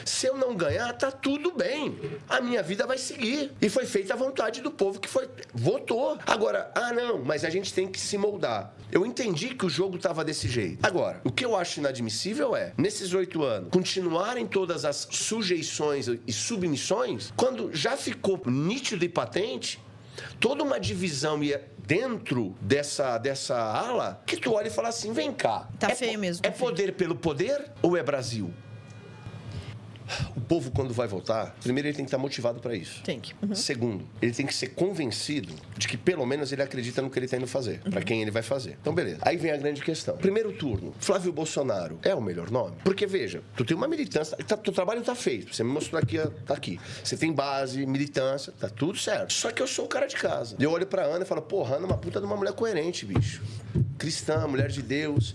Se eu não ganhar, tá tudo bem. A minha vida vai seguir. E foi feita a vontade do povo que votou. Agora, não, mas a gente tem que se moldar. Eu entendi que o jogo estava desse jeito. Agora, o que eu acho inadmissível é, nesses 8 anos, continuarem todas as sujeições e submissões, quando já ficou nítido e patente toda uma divisão dentro dessa ala, que tu olha e fala assim, vem cá. Tá feio mesmo. É poder pelo poder ou é Brasil? O povo, quando vai votar, primeiro ele tem que estar motivado para isso. Tem que. Segundo, ele tem que ser convencido de que pelo menos ele acredita no que ele está indo fazer, para quem ele vai fazer. Então, beleza. Aí vem a grande questão. Primeiro turno, Flávio Bolsonaro é o melhor nome? Porque, veja, tu tem uma militância, teu trabalho tá feito, você me mostrou aqui, tá aqui. Você tem base, militância, tá tudo certo. Só que eu sou o cara de casa. Eu olho pra Ana e falo, porra, Ana é uma puta de uma mulher coerente, bicho. Cristã, mulher de Deus,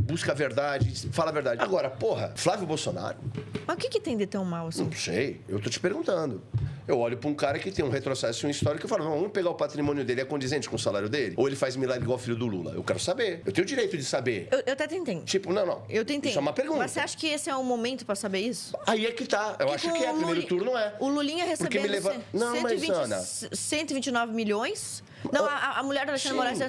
busca a verdade, fala a verdade. Agora, porra, Flávio Bolsonaro... Mas o que tem de tão mal assim? Não sei, eu tô te perguntando. Eu olho pra um cara que tem um retrocesso histórico e falo, vamos pegar o patrimônio dele, é condizente com o salário dele? Ou ele faz milagre igual o filho do Lula? Eu quero saber. Eu tenho o direito de saber. Eu até tentei. Tipo, não. Eu tentei. Isso é uma pergunta. Mas você acha que esse é o momento pra saber isso? Aí é que tá. Eu acho que é. Primeiro turno é. O Lulinha recebendo me leva... Não, 120, mas, Ana... 129 milhões. Não, a mulher da Alexandre Moraes...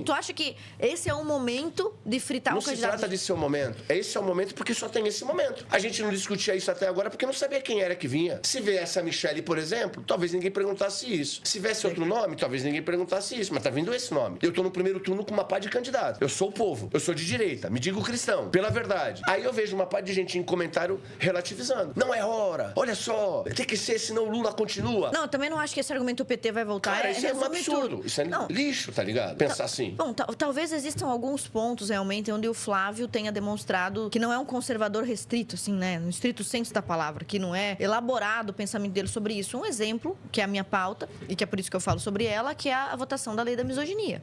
Tu acha que esse é o momento de fritar o candidato? Não se trata de ser o momento. Esse é o momento porque só tem esse momento. A gente não discutia isso até agora porque não sabia quem era que vinha. Se viesse a Michelle, por exemplo, talvez ninguém perguntasse isso. Se viesse outro nome, talvez ninguém perguntasse isso. Mas tá vindo esse nome. Eu tô no primeiro turno com uma pá de candidato. Eu sou o povo. Eu sou de direita. Me digo cristão. Pela verdade. Aí eu vejo uma pá de gente em comentário relativizando. Não é hora. Olha só. Tem que ser, senão o Lula continua. Não, eu também não acho que esse argumento o PT vai voltar. Cara, isso é um absurdo. Tudo. Isso é lixo, tá ligado? Pensar assim. Bom, talvez existam alguns pontos realmente onde o Flávio tenha demonstrado que não é um conservador restrito, assim, né? No estrito senso da palavra, que não é elaborado o pensamento dele sobre isso. Um exemplo, que é a minha pauta, e que é por isso que eu falo sobre ela, que é a votação da lei da misoginia.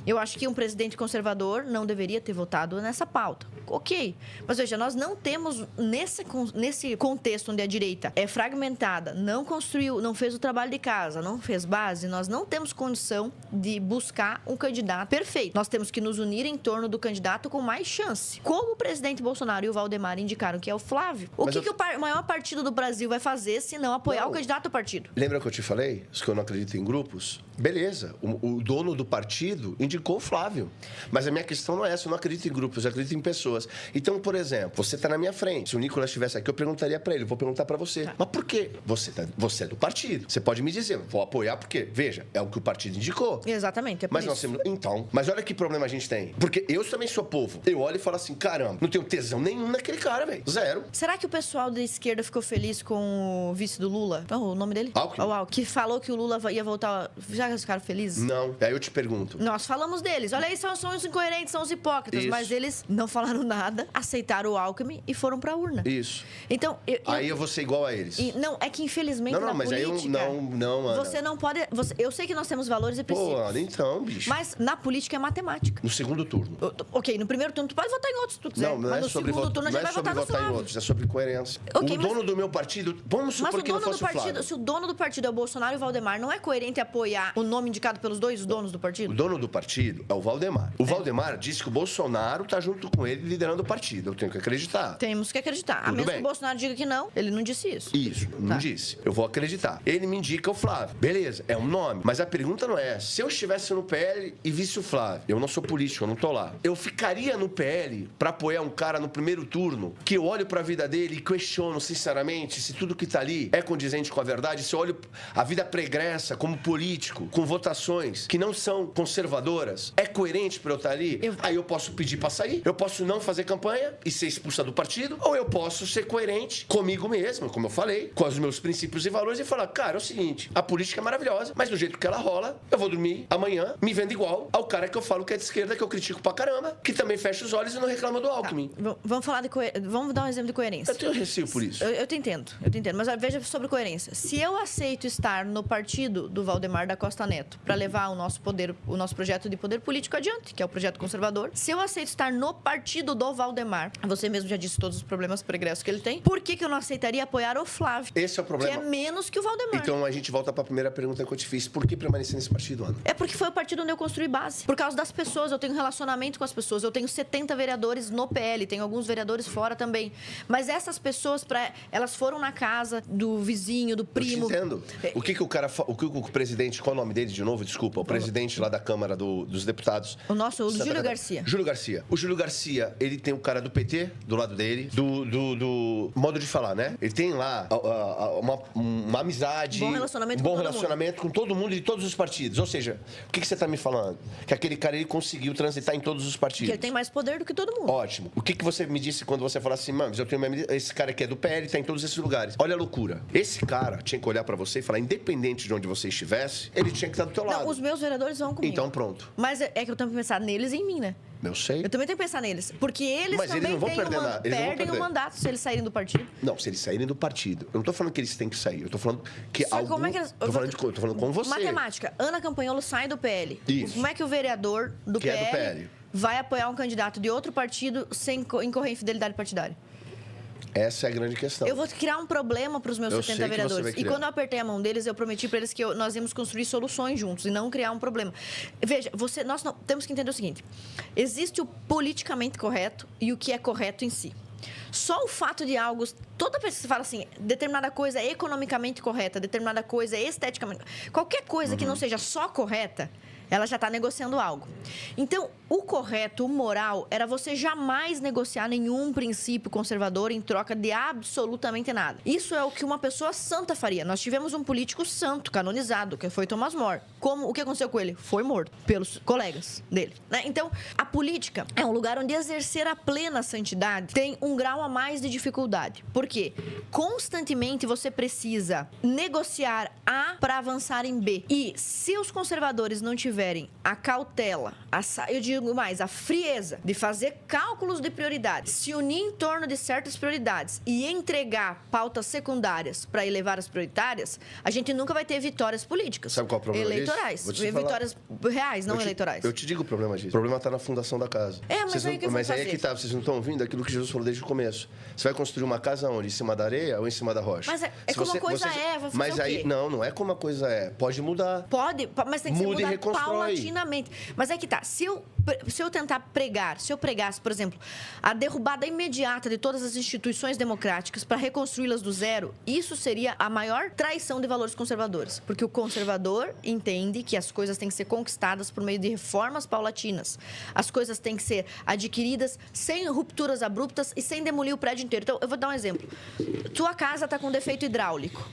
Eu acho que um presidente conservador não deveria ter votado nessa pauta. Ok. Mas veja, nós não temos, nesse contexto onde a direita é fragmentada, não construiu, não fez o trabalho de casa, não fez base, nós não temos condição de buscar um candidato perfeito. Nós temos que nos unir em torno do candidato com mais chance. Como o presidente Bolsonaro e o Valdemar indicaram que é o Flávio. O maior partido do Brasil vai fazer se não apoiar o candidato do partido? Lembra que eu te falei? Que eu não acredito em grupos? Beleza. O dono do partido indicou o Flávio. Mas a minha questão não é essa. Eu não acredito em grupos, eu acredito em pessoas. Então, por exemplo, você está na minha frente. Se o Nicolas estivesse aqui, eu perguntaria para ele. Eu vou perguntar para você. Tá. Mas por quê? Você é do partido. Você pode me dizer, vou apoiar porque, veja, é o que o partido indicou. Exatamente, é por mas isso. Nós temos... Então, mas olha que problema a gente tem. Porque eu também sou povo. Eu olho e falo assim, caramba, não tenho tesão nenhum naquele cara, velho. Zero. Será que o pessoal da esquerda ficou feliz com o vice do Lula? Oh, o nome dele? Alckmin. Que falou que o Lula ia voltar. Já ficaram felizes? Não. Aí eu te pergunto. Nós falamos deles. Olha aí, são os incoerentes, são os hipócritas. Isso. Mas eles não falaram nada, aceitaram o Alckmin e foram pra urna. Isso. Então, aí eu vou ser igual a eles. Não, é que infelizmente na mas política... Aí não, Ana. Você não pode... eu sei que nós temos valores e princípios. Pô, Ana, então, bicho. Mas na política é matemática. No segundo turno. Ok, no primeiro turno tu pode votar em outros se tu quiser. Não mas no segundo turno a gente vai votar no votar em outros, é sobre coerência. Okay, o dono do meu partido, vamos supor que não fosse o Flávio. Se o dono do partido é o Bolsonaro e o Valdemar, não é coerente apoiar o nome indicado pelos dois donos do partido? O dono do partido é o Valdemar. O Valdemar disse que o Bolsonaro tá junto com ele liderando o partido. Eu tenho que acreditar. Temos que acreditar. A menos que o Bolsonaro diga que não, ele não disse isso. Isso, não disse. Eu vou acreditar. Ele me indica o Flávio. Beleza, é um nome. Mas a pergunta não é, se eu estivesse no PL e visse o Flávio, eu não sou político, eu não tô lá. Eu ficaria no PL pra apoiar um cara no primeiro turno, que eu olho pra vida dele e questiono, sinceramente, se tudo que tá ali é condizente com a verdade, se eu olho a vida pregressa como político, com votações que não são conservadoras, é coerente pra eu estar ali? Aí eu posso pedir pra sair, eu posso não fazer campanha e ser expulsa do partido, ou eu posso ser coerente comigo mesmo, como eu falei, com os meus princípios e valores e falar, cara, é o seguinte, a política é maravilhosa, mas do jeito que ela rola, eu vou dormir amanhã me vendo igual ao cara que eu falo que é de esquerda, que eu critico pra caramba, que também fecha os olhos e não reclama do Alckmin. Vamos falar vamos dar um exemplo de coerência. Eu tenho receio por isso. Eu te entendo. Mas veja sobre coerência. se eu aceito estar no partido do Valdemar da Costa Neto para levar o nosso projeto de poder político adiante, que é o projeto conservador, se eu aceito estar no partido do Valdemar, você mesmo já disse todos os problemas pregressos que ele tem, por que eu não aceitaria apoiar o Flávio? Esse é o problema. Que é menos que o Valdemar. Então a gente volta para a primeira pergunta que eu te fiz. Por que permanecer nesse partido, Ana? É porque foi o partido onde eu construí base. Por causa das pessoas, eu tenho relacionamento com as pessoas. Eu tenho 70 vereadores no PL, tenho alguns vereadores fora também. Mas essas pessoas, elas foram na casa do vizinho, do primo. Eu te entendo. O que o presidente, qual é o nome dele de novo? Desculpa, o presidente lá da Câmara dos Deputados. O Júlio Garcia. Júlio Garcia. O Júlio Garcia, ele tem o cara do PT do lado dele, do modo de falar, né? Ele tem lá uma amizade, bom relacionamento com todo mundo de todos os partidos. Ou seja, o que você está me falando? Que aquele cara, ele conseguiu transitar em todos os partidos. Que ele tem mais poder do que todo mundo. Ótimo. O que você me disse quando você falou assim, mano, eu tenho esse cara que é do PL, está em todos esses lugares. Olha a loucura. Esse cara tinha que olhar para você e falar, independente de onde você estivesse, ele tinha que estar do teu lado. Não, os meus vereadores vão comigo. Então pronto. Mas é que eu tenho que pensar neles e em mim, né? Eu sei. Eu também tenho que pensar neles. Porque eles Mas também eles não vão perder nada. perdem o mandato se eles saírem do partido. Não, se eles saírem do partido. Eu não tô falando que eles têm que sair. Eu tô falando que como é que eles... Tô falando com você. Matemática. Ana Campanholo sai do PL. Isso. Como é que o vereador do que PL, é do PL vai apoiar um candidato de outro partido sem incorrer em fidelidade partidária? Essa é a grande questão. Eu vou criar um problema para os meus 70 vereadores. E quando eu apertei a mão deles, eu prometi para eles que nós íamos construir soluções juntos e não criar um problema. Veja, nós não, temos que entender o seguinte. Existe o politicamente correto e o que é correto em si. Só o fato de algo... Toda vez que você fala assim, determinada coisa é economicamente correta, determinada coisa é esteticamente... Qualquer coisa que não seja só correta, ela já está negociando algo. Então, o correto, o moral, era você jamais negociar nenhum princípio conservador em troca de absolutamente nada. Isso é o que uma pessoa santa faria. Nós tivemos um político santo, canonizado, que foi Thomas More. O que aconteceu com ele? Foi morto pelos colegas dele, né? Então, a política é um lugar onde exercer a plena santidade tem um grau a mais de dificuldade. Por quê? Constantemente você precisa negociar A para avançar em B. E se os conservadores não tiverem a cautela, eu digo mais, a frieza de fazer cálculos de prioridades, se unir em torno de certas prioridades e entregar pautas secundárias para elevar as prioritárias, a gente nunca vai ter vitórias políticas. Sabe qual é o problema eleitorais. disso? Vitórias reais, não eleitorais. Eu te digo o problema disso. O problema está na fundação da casa. Mas aí que é que tá, vocês não estão ouvindo aquilo que Jesus falou desde o começo. Você vai construir uma casa onde? Em cima da areia ou em cima da rocha? Mas é como a coisa é, vai fazer mas o quê? aí, não é como a coisa é. Pode mudar. Pode, mas tem que ser mudar reconstrói. paulatinamente. Mas é que tá, se eu tentar pregar, se eu pregasse, por exemplo, a derrubada imediata de todas as instituições democráticas para reconstruí-las do zero, isso seria a maior traição de valores conservadores. Porque o conservador entende que as coisas têm que ser conquistadas por meio de reformas paulatinas. As coisas têm que ser adquiridas sem rupturas abruptas e sem demolir o prédio inteiro. Então, eu vou dar um exemplo. Tua casa está com defeito hidráulico.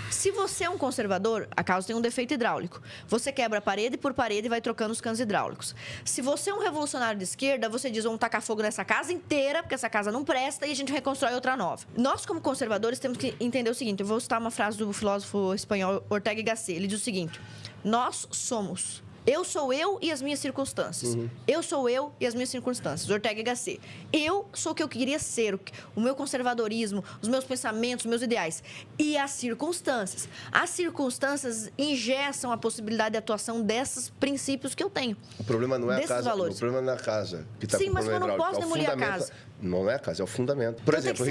Se você é um conservador, a casa tem um defeito hidráulico. Você quebra parede por parede e vai trocando os canos hidráulicos. Se você é um revolucionário de esquerda, você diz, vamos tacar fogo nessa casa inteira, porque essa casa não presta, e a gente reconstrói outra nova. Nós, como conservadores, temos que entender o seguinte. Eu vou citar uma frase do filósofo espanhol Ortega y Gasset. Ele diz o seguinte: nós somos... Eu sou eu e as minhas circunstâncias. Eu sou eu e as minhas circunstâncias. Ortega y Gasset. Eu sou o que eu queria ser, o meu conservadorismo, os meus pensamentos, os meus ideais. E as circunstâncias. As circunstâncias ingessam a possibilidade de atuação desses princípios que eu tenho. O problema não é a casa. Valores. O problema não é a casa. Que tá Sim, mas eu não posso demolir a casa. Não é a casa, é o fundamento. Por exemplo,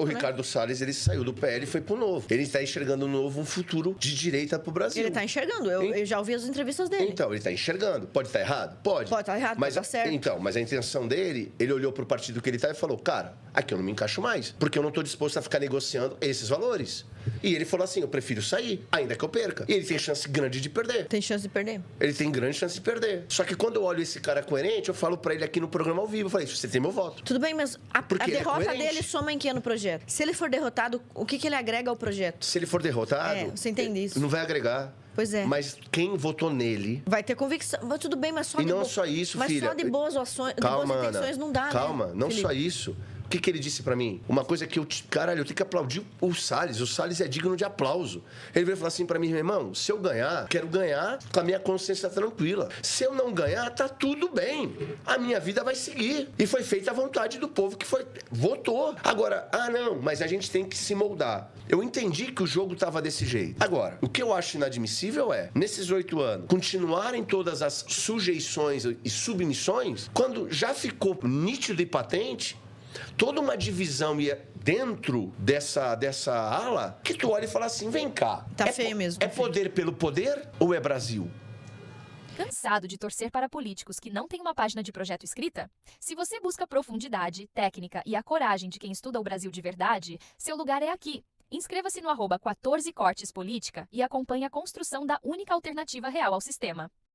o Ricardo Salles, ele saiu do PL e foi pro Novo. Ele está enxergando no Novo um futuro de direita pro Brasil. Ele está enxergando. Eu já ouvi as entrevistas dele. Então, ele está enxergando. Pode estar errado? Pode. Pode estar errado, mas pode estar certo. Então, mas a intenção dele, ele olhou pro partido que ele tá e falou, cara, aqui eu não me encaixo mais, porque eu não estou disposto a ficar negociando esses valores. E ele falou assim, eu prefiro sair, ainda que eu perca. E ele tem chance grande de perder. Tem chance de perder? Ele tem grande chance de perder. Só que quando eu olho esse cara coerente, eu falo pra ele aqui no programa ao vivo, eu falei, você tem meu voto. Tudo bem, mas a derrota dele soma em que no projeto? Se ele for derrotado, o que ele agrega ao projeto? Se ele for derrotado... você entende isso? Não vai agregar. Pois é. Mas quem votou nele... Vai ter convicção. Mas tudo bem, mas só e não só isso, mas filha. Mas só de boas ações, calma, de boas intenções Ana, não dá, calma, né, não Felipe? só isso. O que ele disse pra mim? Uma coisa que caralho, eu tenho que aplaudir o Salles. O Salles é digno de aplauso. Ele veio falar assim pra mim, meu irmão, se eu ganhar, quero ganhar com a minha consciência tranquila. Se eu não ganhar, tá tudo bem. A minha vida vai seguir. E foi feita a vontade do povo que votou. Agora, não, mas a gente tem que se moldar. Eu entendi que o jogo tava desse jeito. Agora, o que eu acho inadmissível é, nesses 8 anos, continuarem todas as sujeições e submissões, quando já ficou nítido e patente toda uma divisão ia dentro dessa ala, que tu olha e fala assim, vem cá. Tá feio mesmo. É poder pelo poder ou é Brasil? Cansado de torcer para políticos que não têm uma página de projeto escrita? Se você busca profundidade, técnica e a coragem de quem estuda o Brasil de verdade, seu lugar é aqui. Inscreva-se no @14cortespolítica e acompanhe a construção da única alternativa real ao sistema.